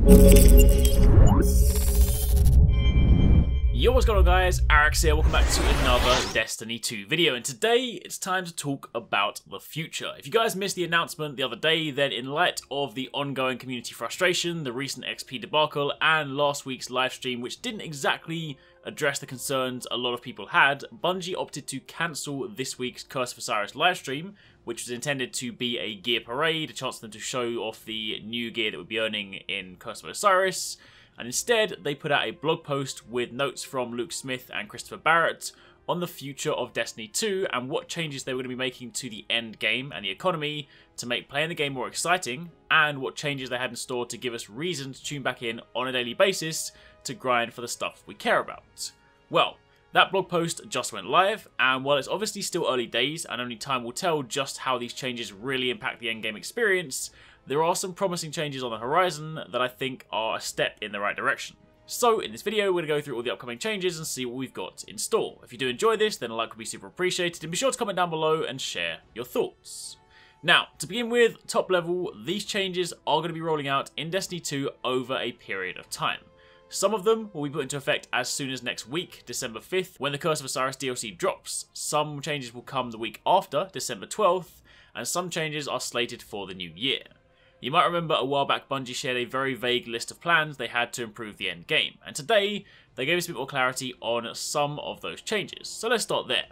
Yo, what's going on guys, Arekkz here, welcome back to another Destiny 2 video, and today it's time to talk about the future. If you guys missed the announcement the other day, then in light of the ongoing community frustration, the recent XP debacle, and last week's livestream which didn't exactly address the concerns a lot of people had, Bungie opted to cancel this week's Curse of Osiris livestream, which was intended to be a gear parade, a chance for them to show off the new gear that would be earning in Curse of Osiris. And instead, they put out a blog post with notes from Luke Smith and Christopher Barrett on the future of Destiny 2 and what changes they were going to be making to the end game and the economy to make playing the game more exciting, and what changes they had in store to give us reason to tune back in on a daily basis to grind for the stuff we care about. Well, that blog post just went live, and while it's obviously still early days and only time will tell just how these changes really impact the endgame experience, there are some promising changes on the horizon that I think are a step in the right direction. So in this video, we're going to go through all the upcoming changes and see what we've got in store. If you do enjoy this, then a like would be super appreciated, and be sure to comment down below and share your thoughts. Now, to begin with, top level, these changes are going to be rolling out in Destiny 2 over a period of time. Some of them will be put into effect as soon as next week, December 5th, when the Curse of Osiris DLC drops. Some changes will come the week after, December 12th, and some changes are slated for the new year. You might remember a while back Bungie shared a very vague list of plans they had to improve the end game, and today they gave us a bit more clarity on some of those changes, so let's start there.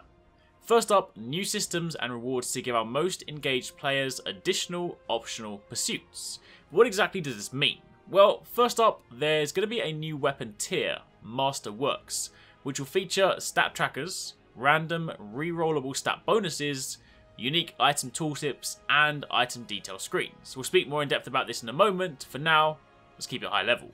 First up, new systems and rewards to give our most engaged players additional optional pursuits. What exactly does this mean? Well, first up, there's going to be a new weapon tier, Masterworks, which will feature stat trackers, random rerollable stat bonuses, unique item tooltips, and item detail screens. We'll speak more in depth about this in a moment. For now, let's keep it high level.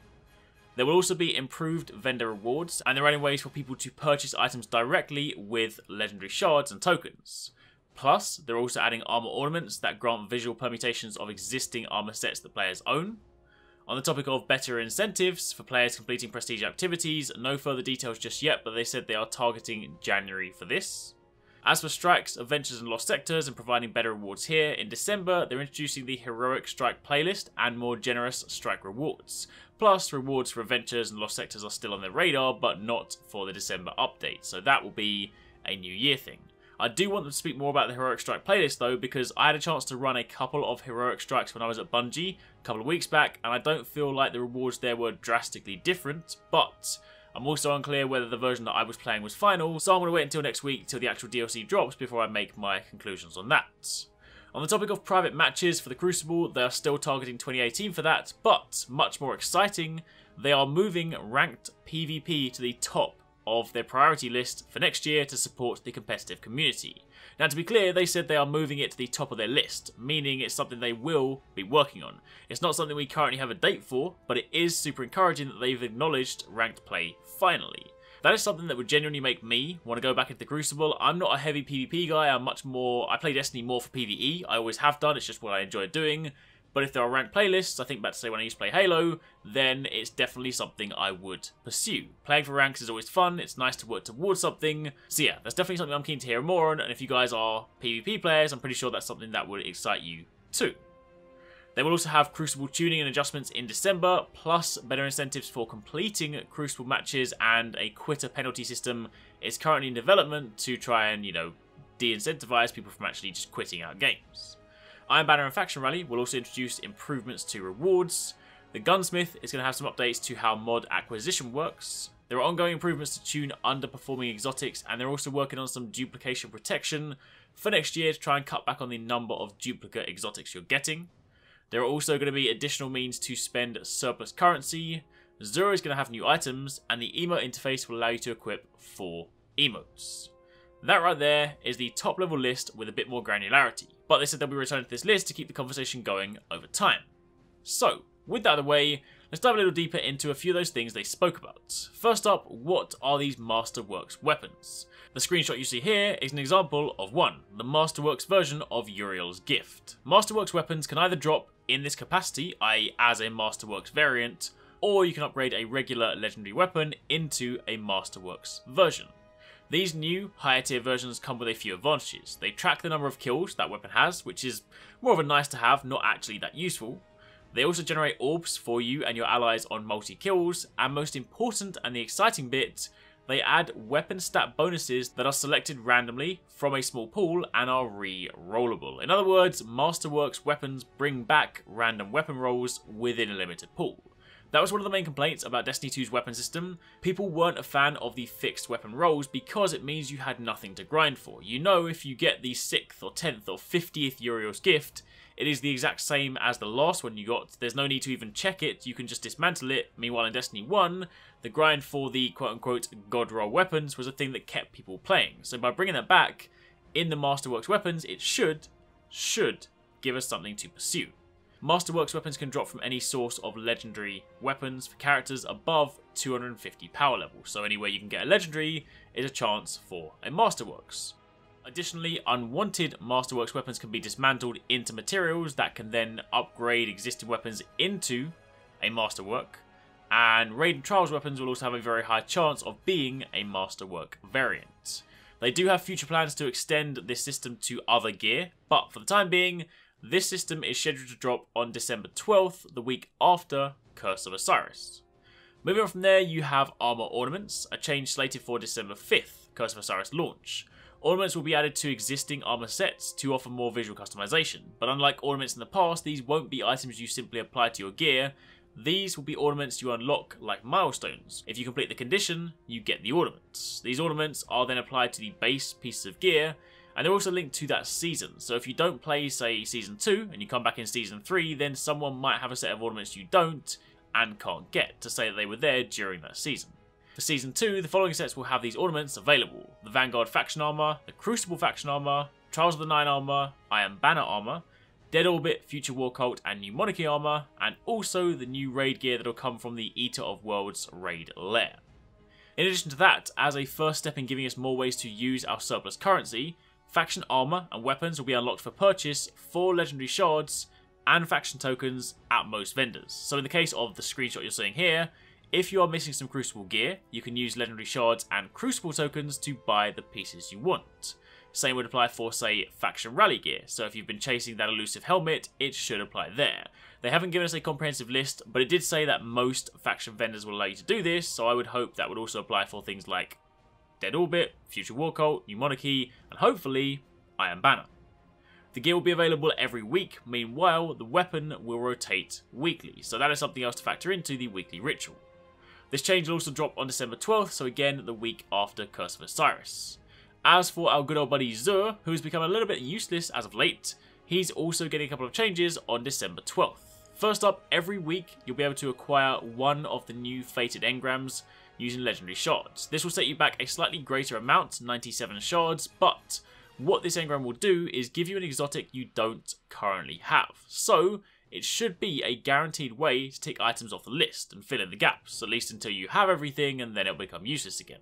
There will also be improved vendor rewards, and they're adding ways for people to purchase items directly with legendary shards and tokens. Plus, they're also adding armor ornaments that grant visual permutations of existing armor sets that players own. On the topic of better incentives for players completing prestige activities, no further details just yet, but they said they are targeting January for this. As for strikes, adventures and lost sectors, and providing better rewards here, in December they're introducing the heroic strike playlist and more generous strike rewards. Plus, rewards for adventures and lost sectors are still on their radar, but not for the December update, so that will be a new year thing. I do want them to speak more about the heroic strike playlist though, because I had a chance to run a couple of heroic strikes when I was at Bungie a couple of weeks back, and I don't feel like the rewards there were drastically different, but I'm also unclear whether the version that I was playing was final, so I'm going to wait until next week till the actual DLC drops before I make my conclusions on that. On the topic of private matches for the Crucible, they are still targeting 2018 for that, but much more exciting, they are moving ranked PvP to the top of their priority list for next year to support the competitive community. Now, to be clear, they said they are moving it to the top of their list, meaning it's something they will be working on. It's not something we currently have a date for, but it is super encouraging that they've acknowledged ranked play finally. That is something that would genuinely make me want to go back into the Crucible. I'm not a heavy PvP guy, I play Destiny more for PvE, I always have done, it's just what I enjoy doing. But if there are ranked playlists, I think back to say when I used to play Halo, then it's definitely something I would pursue. Playing for ranks is always fun, it's nice to work towards something. So yeah, that's definitely something I'm keen to hear more on, and if you guys are PvP players, I'm pretty sure that's something that would excite you too. They will also have Crucible tuning and adjustments in December, plus better incentives for completing Crucible matches, and a quitter penalty system is currently in development to try and, de-incentivize people from actually just quitting out games. Iron Banner and Faction Rally will also introduce improvements to rewards. The Gunsmith is going to have some updates to how mod acquisition works. There are ongoing improvements to tune underperforming exotics, and they're also working on some duplication protection for next year to try and cut back on the number of duplicate exotics you're getting. There are also going to be additional means to spend surplus currency. Zero is going to have new items, and the emote interface will allow you to equip 4 emotes. That right there is the top level list with a bit more granularity, but they said they'll be returning to this list to keep the conversation going over time. So, with that out of the way, let's dive a little deeper into a few of those things they spoke about. First up, what are these Masterworks weapons? The screenshot you see here is an example of one, the Masterworks version of Uriel's gift. Masterworks weapons can either drop in this capacity, i.e. as a Masterworks variant, or you can upgrade a regular legendary weapon into a Masterworks version. These new, higher tier versions come with a few advantages. They track the number of kills that weapon has, which is more of a nice to have, not actually that useful. They also generate orbs for you and your allies on multi-kills, and most important and the exciting bit, they add weapon stat bonuses that are selected randomly from a small pool and are re-rollable. In other words, Masterworks Weapons bring back random weapon rolls within a limited pool. That was one of the main complaints about Destiny 2's weapon system. People weren't a fan of the fixed weapon rolls because it means you had nothing to grind for. You know, if you get the 6th or 10th or 50th Uriel's gift, it is the exact same as the last one you got. There's no need to even check it, you can just dismantle it. Meanwhile in Destiny 1, the grind for the quote-unquote god roll weapons was a thing that kept people playing. So by bringing that back in the Masterworks Weapons, it should give us something to pursue. Masterworks Weapons can drop from any source of legendary weapons for characters above 250 power level, so anywhere you can get a legendary is a chance for a Masterworks. Additionally, unwanted Masterworks weapons can be dismantled into materials that can then upgrade existing weapons into a Masterwork, and Raid and Trials weapons will also have a very high chance of being a Masterwork variant. They do have future plans to extend this system to other gear, but for the time being, this system is scheduled to drop on December 12th, the week after Curse of Osiris. Moving on from there, you have Armor Ornaments, a change slated for December 5th, Curse of Osiris launch. Ornaments will be added to existing armor sets to offer more visual customization, but unlike ornaments in the past, these won't be items you simply apply to your gear. These will be ornaments you unlock like milestones. If you complete the condition, you get the ornaments. These ornaments are then applied to the base pieces of gear, and they're also linked to that season. So if you don't play, say, Season 2, and you come back in Season 3, then someone might have a set of ornaments you don't, and can't get, to say that they were there during that season. For Season 2, the following sets will have these ornaments available: the Vanguard Faction Armor, the Crucible Faction Armor, Trials of the Nine Armor, Iron Banner Armor, Dead Orbit, Future War Cult, and New Monarchy Armor, and also the new raid gear that will come from the Eater of Worlds raid lair. In addition to that, as a first step in giving us more ways to use our surplus currency, faction armor and weapons will be unlocked for purchase for legendary shards and faction tokens at most vendors. So in the case of the screenshot you're seeing here, if you are missing some Crucible gear, you can use legendary shards and Crucible tokens to buy the pieces you want. Same would apply for, say, faction rally gear, so if you've been chasing that elusive helmet, it should apply there. They haven't given us a comprehensive list, but it did say that most faction vendors will allow you to do this, so I would hope that would also apply for things like Dead Orbit, Future War Cult, New Monarchy, and hopefully Iron Banner. The gear will be available every week, meanwhile the weapon will rotate weekly, so that is something else to factor into the weekly ritual. This change will also drop on December 12th, so again the week after Curse of Osiris. As for our good old buddy Zur, who has become a little bit useless as of late, he's also getting a couple of changes on December 12th. First up, every week you'll be able to acquire one of the new fated engrams using legendary shards. This will set you back a slightly greater amount, 97 shards, but what this engram will do is give you an exotic you don't currently have. So it should be a guaranteed way to take items off the list and fill in the gaps, at least until you have everything and then it'll become useless again.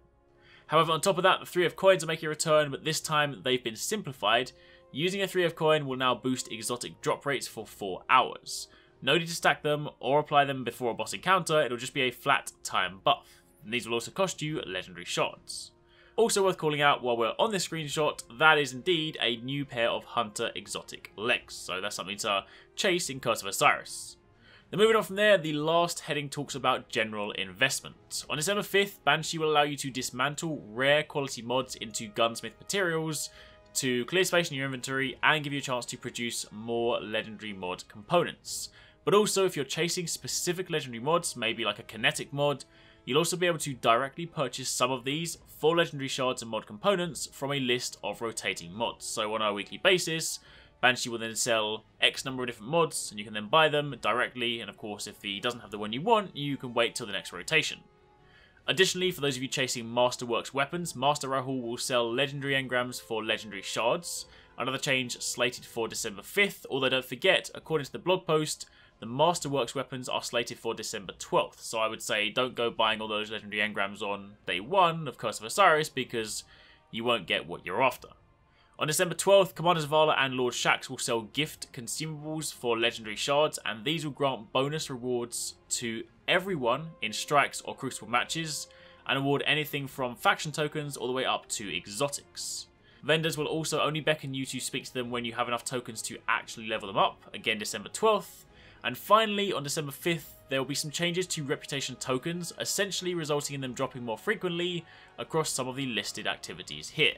However, on top of that, the 3 of coins are making a return, but this time they've been simplified. Using a 3 of coin will now boost exotic drop rates for 4 hours. No need to stack them or apply them before a boss encounter, it'll just be a flat time buff. And these will also cost you legendary shards. Also worth calling out while we're on this screenshot, that is indeed a new pair of Hunter exotic legs, so that's something to chase in Curse of Osiris. Then moving on from there, the last heading talks about general investment. On December 5th, Banshee will allow you to dismantle rare quality mods into gunsmith materials to clear space in your inventory and give you a chance to produce more legendary mod components. But also, if you're chasing specific legendary mods, maybe like a kinetic mod, you'll also be able to directly purchase some of these for legendary shards and mod components from a list of rotating mods. So on a weekly basis, Banshee will then sell X number of different mods, and you can then buy them directly, and of course if he doesn't have the one you want, you can wait till the next rotation. Additionally, for those of you chasing Masterworks Weapons, Master Rahul will sell legendary engrams for legendary shards, another change slated for December 5th, although don't forget, according to the blog post, the Masterworks Weapons are slated for December 12th, so I would say don't go buying all those legendary engrams on day 1 of Curse of Osiris, because you won't get what you're after. On December 12th, Commander Zavala and Lord Shaxx will sell gift consumables for legendary shards, and these will grant bonus rewards to everyone in strikes or crucible matches, and award anything from faction tokens all the way up to exotics. Vendors will also only beckon you to speak to them when you have enough tokens to actually level them up, again December 12th, And finally, on December 5th, there will be some changes to reputation tokens, essentially resulting in them dropping more frequently across some of the listed activities here.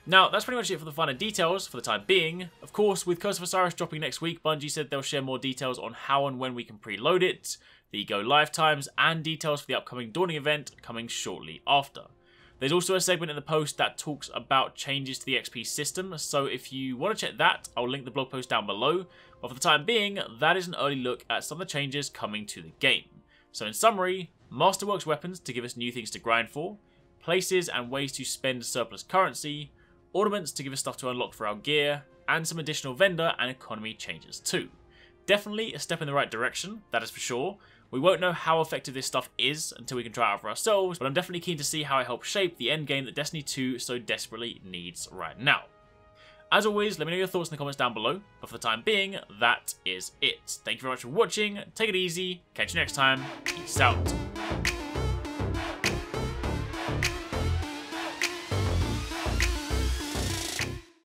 Now, that's pretty much it for the finer details for the time being. Of course, with Curse of Osiris dropping next week, Bungie said they'll share more details on how and when we can preload it, the go live times, and details for the upcoming Dawning event coming shortly after. There's also a segment in the post that talks about changes to the XP system, so if you want to check that, I'll link the blog post down below. But for the time being, that is an early look at some of the changes coming to the game. So in summary, Masterworks Weapons to give us new things to grind for, places and ways to spend surplus currency, Ornaments to give us stuff to unlock for our gear, and some additional vendor and economy changes too. Definitely a step in the right direction, that is for sure. We won't know how effective this stuff is until we can try it out for ourselves, but I'm definitely keen to see how it helps shape the end game that Destiny 2 so desperately needs right now. As always, let me know your thoughts in the comments down below, but for the time being, that is it. Thank you very much for watching, take it easy, catch you next time, peace out.